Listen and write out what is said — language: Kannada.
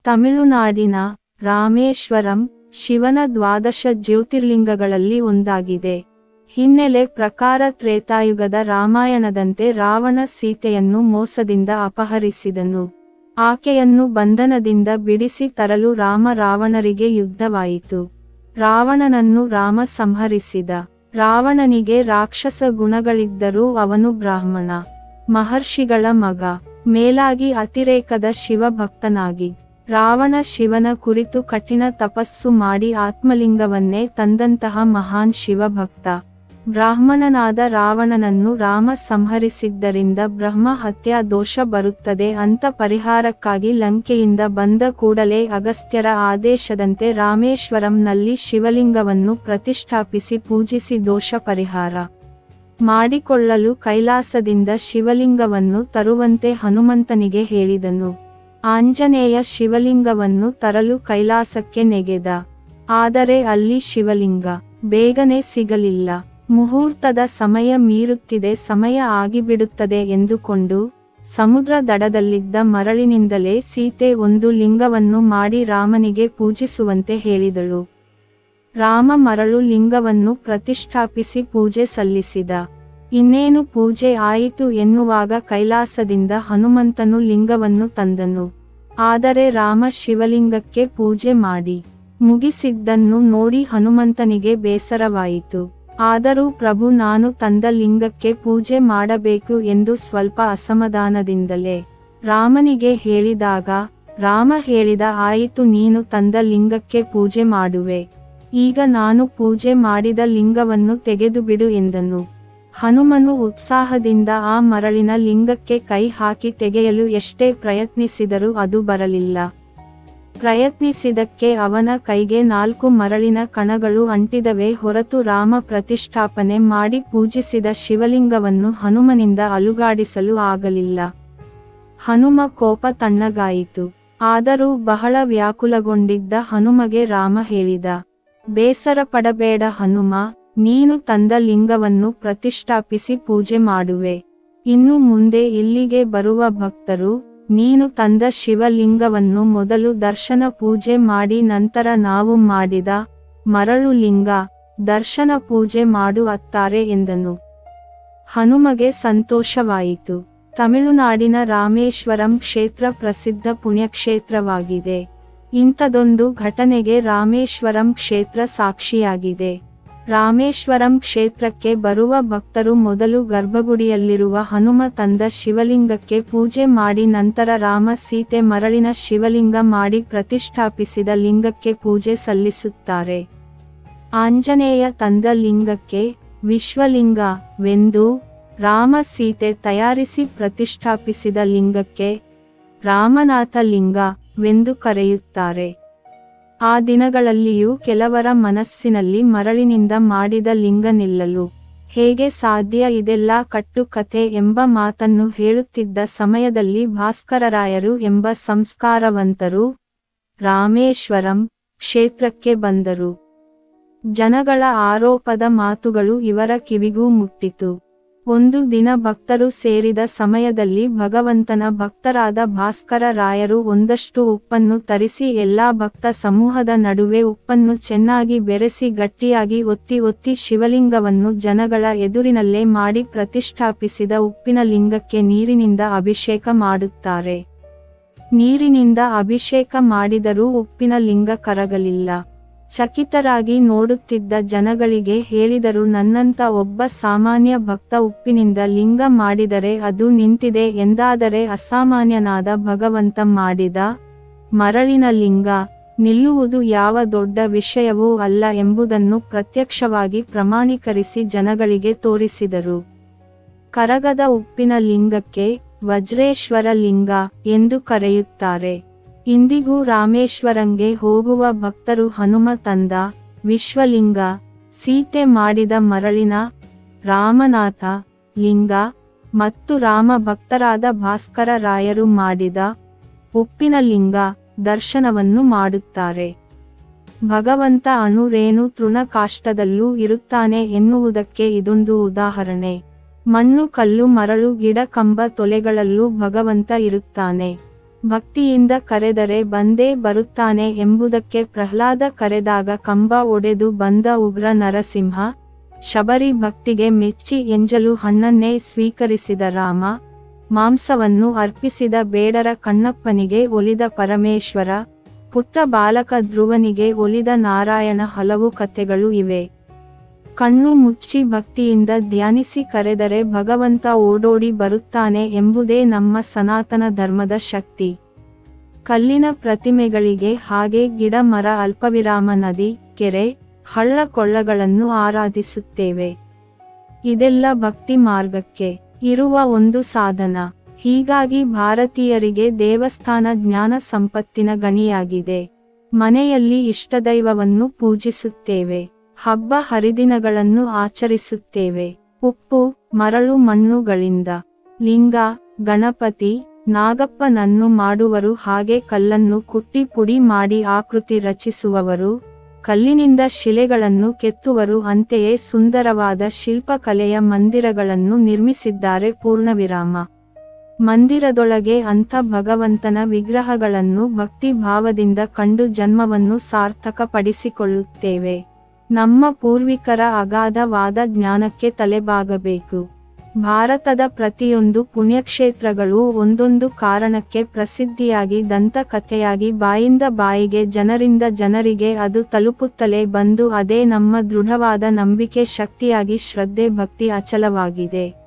ತಮಿಳುನಾಡಿನ ರಾಮೇಶ್ವರಂ ಶಿವನ ದ್ವಾದಶ ಜ್ಯೋತಿರ್ಲಿಂಗಗಳಲ್ಲಿ ಒಂದಾಗಿದೆ. ಹಿನ್ನೆಲೆ ಪ್ರಕಾರ ತ್ರೇತಾಯುಗದ ರಾಮಾಯಣದಂತೆ ರಾವಣ ಸೀತೆಯನ್ನು ಮೋಸದಿಂದ ಅಪಹರಿಸಿದನು. ಆಕೆಯನ್ನು ಬಂಧನದಿಂದ ಬಿಡಿಸಿ ತರಲು ರಾವಣರಿಗೆ ಯುದ್ಧವಾಯಿತು. ರಾವಣನನ್ನು ರಾಮ ಸಂಹರಿಸಿದ. ರಾವಣನಿಗೆ ರಾಕ್ಷಸ ಗುಣಗಳಿದ್ದರೂ ಅವನು ಬ್ರಾಹ್ಮಣ ಮಹರ್ಷಿಗಳ ಮಗ. ಮೇಲಾಗಿ ಅತಿರೇಕದ ಶಿವಭಕ್ತನಾಗಿ ರಾವಣ ಶಿವನ ಕುರಿತು ಕಠಿಣ ತಪಸ್ಸು ಮಾಡಿ ಆತ್ಮಲಿಂಗವನ್ನೇ ತಂದಂತಹ ಮಹಾನ್ ಶಿವಭಕ್ತ. ಬ್ರಾಹ್ಮಣನಾದ ರಾವಣನನ್ನು ರಾಮ ಸಂಹರಿಸಿದ್ದರಿಂದ ಬ್ರಹ್ಮ ಹತ್ಯಾ ದೋಷ ಬರುತ್ತದೆ ಅಂತ ಪರಿಹಾರಕ್ಕಾಗಿ ಲಂಕೆಯಿಂದ ಬಂದ ಕೂಡಲೇ ಅಗಸ್ತ್ಯರ ಆದೇಶದಂತೆ ರಾಮೇಶ್ವರಂನಲ್ಲಿ ಶಿವಲಿಂಗವನ್ನು ಪ್ರತಿಷ್ಠಾಪಿಸಿ ಪೂಜಿಸಿ ದೋಷ ಪರಿಹಾರ ಮಾಡಿಕೊಳ್ಳಲು ಕೈಲಾಸದಿಂದ ಶಿವಲಿಂಗವನ್ನು ತರುವಂತೆ ಹನುಮಂತನಿಗೆ ಹೇಳಿದನು. ಆಂಜನೇಯ ಶಿವಲಿಂಗವನ್ನು ತರಲು ಕೈಲಾಸಕ್ಕೆ ನೆಗೆದ. ಆದರೆ ಅಲ್ಲಿ ಶಿವಲಿಂಗ ಬೇಗನೆ ಸಿಗಲಿಲ್ಲ. ಮುಹೂರ್ತದ ಸಮಯ ಮೀರುತ್ತಿದೆ, ಸಮಯ ಆಗಿಬಿಡುತ್ತದೆ ಎಂದುಕೊಂಡು ಸಮುದ್ರ ದಡದಲ್ಲಿದ್ದ ಮರಳಿನಿಂದಲೇ ಸೀತೆ ಒಂದು ಲಿಂಗವನ್ನು ಮಾಡಿ ರಾಮನಿಗೆ ಪೂಜಿಸುವಂತೆ ಹೇಳಿದಳು. ರಾಮ ಮರಳು ಲಿಂಗವನ್ನು ಪ್ರತಿಷ್ಠಾಪಿಸಿ ಪೂಜೆ ಸಲ್ಲಿಸಿದ. ಇನ್ನೇನು ಪೂಜೆ ಆಯಿತು ಎನ್ನುವಾಗ ಕೈಲಾಸದಿಂದ ಹನುಮಂತನು ಲಿಂಗವನ್ನು ತಂದನು. ಆದರೆ ರಾಮ ಶಿವಲಿಂಗಕ್ಕೆ ಪೂಜೆ ಮಾಡಿ ಮುಗಿಸಿದ್ದನ್ನು ನೋಡಿ ಹನುಮಂತನಿಗೆ ಬೇಸರವಾಯಿತು. ಆದರೂ ಪ್ರಭು ನಾನು ತಂದ ಲಿಂಗಕ್ಕೆ ಪೂಜೆ ಮಾಡಬೇಕು ಎಂದು ಸ್ವಲ್ಪ ಅಸಮಾಧಾನದಿಂದಲೇ ರಾಮನಿಗೆ ಹೇಳಿದಾಗ ರಾಮ ಹೇಳಿದ, ಆಯಿತು, ನೀನು ತಂದ ಲಿಂಗಕ್ಕೆ ಪೂಜೆ ಮಾಡುವೆ. ಈಗ ನಾನು ಪೂಜೆ ಮಾಡಿದ ಲಿಂಗವನ್ನು ತೆಗೆದುಬಿಡು ಎಂದನು. ಹನುಮನು ಉತ್ಸಾಹದಿಂದ ಆ ಮರಳಿನ ಲಿಂಗಕ್ಕೆ ಕೈ ಹಾಕಿ ತೆಗೆಯಲು ಎಷ್ಟೇ ಪ್ರಯತ್ನಿಸಿದರೂ ಅದು ಬರಲಿಲ್ಲ. ಪ್ರಯತ್ನಿಸಿದಕ್ಕೆ ಅವನ ಕೈಗೆ 4 ಮರಳಿನ ಕಣಗಳು ಅಂಟಿದವೇ ಹೊರತು ರಾಮ ಪ್ರತಿಷ್ಠಾಪನೆ ಮಾಡಿ ಪೂಜಿಸಿದ ಶಿವಲಿಂಗವನ್ನು ಹನುಮನಿಂದ ಅಲುಗಾಡಿಸಲು ಆಗಲಿಲ್ಲ. ಹನುಮ ಕೋಪ ತಣ್ಣಗಾಯಿತು. ಆದರೂ ಬಹಳ ವ್ಯಾಕುಲಗೊಂಡಿದ್ದ ಹನುಮಗೆ ರಾಮ ಹೇಳಿದ, ಬೇಸರ ಪಡಬೇಡ ಹನುಮ, ನೀನು ತಂದ ಲಿಂಗವನ್ನು ಪ್ರತಿಷ್ಠಾಪಿಸಿ ಪೂಜೆ ಮಾಡುವೆ. ಇನ್ನು ಮುಂದೆ ಇಲ್ಲಿಗೆ ಬರುವ ಭಕ್ತರು ನೀನು ತಂದ ಶಿವಲಿಂಗವನ್ನು ಮೊದಲು ದರ್ಶನ ಪೂಜೆ ಮಾಡಿ ನಂತರ ನಾವು ಮಾಡಿದ ಮರಳು ಲಿಂಗ ದರ್ಶನ ಪೂಜೆ ಮಾಡುತ್ತಾರೆ ಎಂದನು. ಹನುಮಗೆ ಸಂತೋಷವಾಯಿತು. ತಮಿಳುನಾಡಿನ ರಾಮೇಶ್ವರಂ ಕ್ಷೇತ್ರ ಪ್ರಸಿದ್ಧ ಪುಣ್ಯಕ್ಷೇತ್ರವಾಗಿದೆ. ಇಂಥದೊಂದು ಘಟನೆಗೆ ರಾಮೇಶ್ವರಂ ಕ್ಷೇತ್ರ ಸಾಕ್ಷಿಯಾಗಿದೆ. ರಾಮೇಶ್ವರಂ ಕ್ಷೇತ್ರಕ್ಕೆ ಬರುವ ಭಕ್ತರು ಮೊದಲು ಗರ್ಭಗುಡಿಯಲ್ಲಿರುವ ಹನುಮ ತಂದ ಶಿವಲಿಂಗಕ್ಕೆ ಪೂಜೆ ಮಾಡಿ ನಂತರ ರಾಮ ಸೀತೆ ಮರಳಿನ ಶಿವಲಿಂಗ ಮಾಡಿ ಪ್ರತಿಷ್ಠಾಪಿಸಿದ ಲಿಂಗಕ್ಕೆ ಪೂಜೆ ಸಲ್ಲಿಸುತ್ತಾರೆ. ಆಂಜನೇಯ ತಂದ ಲಿಂಗಕ್ಕೆ ವಿಶ್ವಲಿಂಗವೆಂದು, ರಾಮ ಸೀತೆ ತಯಾರಿಸಿ ಪ್ರತಿಷ್ಠಾಪಿಸಿದ ಲಿಂಗಕ್ಕೆ ರಾಮನಾಥ ಲಿಂಗವೆಂದು ಕರೆಯುತ್ತಾರೆ. ಆ ದಿನಗಳಲ್ಲಿಯೂ ಕೆಲವರ ಮನಸ್ಸಿನಲ್ಲಿ ಮರಳಿನಿಂದ ಮಾಡಿದ ಲಿಂಗ ನಿಲ್ಲಲು ಹೇಗೆ ಸಾಧ್ಯ, ಇದೆಲ್ಲ ಕಟ್ಟು ಕಥೆ ಎಂಬ ಮಾತನ್ನು ಹೇಳುತ್ತಿದ್ದ ಸಮಯದಲ್ಲಿ ಭಾಸ್ಕರರಾಯರು ಎಂಬ ಸಂಸ್ಕಾರವಂತರು ರಾಮೇಶ್ವರಂ ಕ್ಷೇತ್ರಕ್ಕೆ ಬಂದರು. ಜನಗಳ ಆರೋಪದ ಮಾತುಗಳು ಇವರ ಕಿವಿಗೂ ಮುಟ್ಟಿತು. ಒಂದು ದಿನ ಭಕ್ತರು ಸೇರಿದ ಸಮಯದಲ್ಲಿ ಭಗವಂತನ ಭಕ್ತರಾದ ಭಾಸ್ಕರ ರಾಯರು ಒಂದಷ್ಟು ಉಪ್ಪನ್ನು ತರಿಸಿ ಎಲ್ಲಾ ಭಕ್ತ ಸಮೂಹದ ನಡುವೆ ಉಪ್ಪನ್ನು ಚೆನ್ನಾಗಿ ಬೆರೆಸಿ ಗಟ್ಟಿಯಾಗಿ ಒತ್ತಿ ಶಿವಲಿಂಗವನ್ನು ಜನಗಳ ಎದುರಿನಲ್ಲೇ ಮಾಡಿ ಪ್ರತಿಷ್ಠಾಪಿಸಿದ ಉಪ್ಪಿನ ಲಿಂಗಕ್ಕೆ ನೀರಿನಿಂದ ಅಭಿಷೇಕ ಮಾಡುತ್ತಾರೆ. ನೀರಿನಿಂದ ಅಭಿಷೇಕ ಮಾಡಿದರೂ ಉಪ್ಪಿನ ಲಿಂಗ ಕರಗಲಿಲ್ಲ. ಚಕಿತರಾಗಿ ನೋಡುತ್ತಿದ್ದ ಜನಗಳಿಗೆ ಹೇಳಿದರು, ನನ್ನಂತ ಒಬ್ಬ ಸಾಮಾನ್ಯ ಭಕ್ತ ಉಪ್ಪಿನಿಂದ ಲಿಂಗ ಮಾಡಿದರೆ ಅದು ನಿಂತಿದೆ ಎಂದಾದರೆ ಅಸಾಮಾನ್ಯನಾದ ಭಗವಂತ ಮಾಡಿದ ಮರಳಿನ ಲಿಂಗ ನಿಲ್ಲುವುದು ಯಾವ ದೊಡ್ಡ ವಿಷಯವೂ ಅಲ್ಲ ಎಂಬುದನ್ನು ಪ್ರತ್ಯಕ್ಷವಾಗಿ ಪ್ರಮಾಣೀಕರಿಸಿ ಜನಗಳಿಗೆ ತೋರಿಸಿದರು. ಕರಗದ ಉಪ್ಪಿನ ಲಿಂಗಕ್ಕೆ ವಜ್ರೇಶ್ವರ ಲಿಂಗ ಎಂದು ಕರೆಯುತ್ತಾರೆ. ಇಂದಿಗೂ ರಾಮೇಶ್ವರಂಗೆ ಹೋಗುವ ಭಕ್ತರು ಹನುಮ ತಂದ ವಿಶ್ವಲಿಂಗ, ಸೀತೆ ಮಾಡಿದ ಮರಳಿನ ರಾಮನಾಥ ಲಿಂಗ ಮತ್ತು ರಾಮ ಭಕ್ತರಾದ ಭಾಸ್ಕರ ರಾಯರು ಮಾಡಿದ ಉಪ್ಪಿನ ಲಿಂಗ ದರ್ಶನವನ್ನು ಮಾಡುತ್ತಾರೆ. ಭಗವಂತ ಅಣು ರೇಣು ತೃಣಕಾಷ್ಟದಲ್ಲೂ ಇರುತ್ತಾನೆ ಎನ್ನುವುದಕ್ಕೆ ಇದೊಂದು ಉದಾಹರಣೆ. ಮಣ್ಣು ಕಲ್ಲು ಮರಳು ಗಿಡ ಕಂಬ ತೊಲೆಗಳಲ್ಲೂ ಭಗವಂತ ಇರುತ್ತಾನೆ. ಭಕ್ತಿಯಿಂದ ಕರೆದರೆ ಬಂದೇ ಬರುತ್ತಾನೆ ಎಂಬುದಕ್ಕೆ ಪ್ರಹ್ಲಾದ ಕರೆದಾಗ ಕಂಬ ಒಡೆದು ಬಂದ ಉಗ್ರ ನರಸಿಂಹ, ಶಬರಿ ಭಕ್ತಿಗೆ ಮೆಚ್ಚಿ ಎಂಜಲು ಹಣ್ಣನ್ನೇ ಸ್ವೀಕರಿಸಿದ ರಾಮ, ಮಾಂಸವನ್ನು ಅರ್ಪಿಸಿದ ಬೇಡರ ಕಣ್ಣಪ್ಪನಿಗೆ ಒಲಿದ ಪರಮೇಶ್ವರ, ಪುಟ್ಟ ಬಾಲಕ ಧ್ರುವನಿಗೆ ಒಲಿದ ನಾರಾಯಣ ಹಲವು ಕಥೆಗಳು ಇವೆ. ಕಣ್ಣು ಮುಚ್ಚಿ ಭಕ್ತಿಯಿಂದ ಧ್ಯಾನಿಸಿ ಕರೆದರೆ ಭಗವಂತ ಓಡೋಡಿ ಬರುತ್ತಾನೆ ಎಂಬುದೇ ನಮ್ಮ ಸನಾತನ ಧರ್ಮದ ಶಕ್ತಿ. ಕಲ್ಲಿನ ಪ್ರತಿಮೆಗಳಿಗೆ ಹಾಗೆ ಗಿಡ ಮರ ಅಲ್ಪವಿರಾಮ ನದಿ, ಕೆರೆ, ಹಳ್ಳ ಕೊಳ್ಳಗಳನ್ನು ಆರಾಧಿಸುತ್ತೇವೆ. ಇದೆಲ್ಲ ಭಕ್ತಿ ಮಾರ್ಗಕ್ಕೆ ಇರುವ ಒಂದು ಸಾಧನ. ಹೀಗಾಗಿ ಭಾರತೀಯರಿಗೆ ದೇವಸ್ಥಾನ ಜ್ಞಾನ ಸಂಪತ್ತಿನ ಗಣಿಯಾಗಿದೆ. ಮನೆಯಲ್ಲಿ ಇಷ್ಟದೈವವನ್ನು ಪೂಜಿಸುತ್ತೇವೆ. ಹಬ್ಬ ಹರಿದಿನಗಳನ್ನು ಆಚರಿಸುತ್ತೇವೆ. ಉಪ್ಪು, ಮರಳು, ಮಣ್ಣುಗಳಿಂದ ಲಿಂಗ, ಗಣಪತಿ, ನಾಗಪ್ಪನನ್ನು ಮಾಡುವರು. ಹಾಗೆ ಕಲ್ಲನ್ನು ಕುಟ್ಟಿ ಪುಡಿ ಮಾಡಿ ಆಕೃತಿ ರಚಿಸುವವರು, ಕಲ್ಲಿನಿಂದ ಶಿಲೆಗಳನ್ನು ಕೆತ್ತುವರು. ಅಂತೆಯೇ ಸುಂದರವಾದ ಶಿಲ್ಪಕಲೆಯ ಮಂದಿರಗಳನ್ನು ನಿರ್ಮಿಸಿದ್ದಾರೆ. ಪೂರ್ಣವಿರಾಮ ಮಂದಿರದೊಳಗೆ ಅಂಥ ಭಗವಂತನ ವಿಗ್ರಹಗಳನ್ನು ಭಕ್ತಿ ಭಾವದಿಂದ ಕಂಡು ಜನ್ಮವನ್ನು ಸಾರ್ಥಕಪಡಿಸಿಕೊಳ್ಳುತ್ತೇವೆ. ನಮ್ಮ ಪೂರ್ವಿಕರ ಅಗಾಧವಾದ ಜ್ಞಾನಕ್ಕೆ ತಲೆಬಾಗಬೇಕು. ಭಾರತದ ಪ್ರತಿಯೊಂದು ಪುಣ್ಯಕ್ಷೇತ್ರಗಳು ಒಂದೊಂದು ಕಾರಣಕ್ಕೆ ಪ್ರಸಿದ್ಧಿಯಾಗಿ ದಂತಕಥೆಯಾಗಿ ಬಾಯಿಂದ ಬಾಯಿಗೆ ಜನರಿಂದ ಜನರಿಗೆ ಅದು ತಲುಪುತ್ತಲೇ ಬಂದು ಅದೇ ನಮ್ಮ ದೃಢವಾದ ನಂಬಿಕೆ ಶಕ್ತಿಯಾಗಿ ಶ್ರದ್ಧೆ ಭಕ್ತಿ ಅಚಲವಾಗಿದೆ.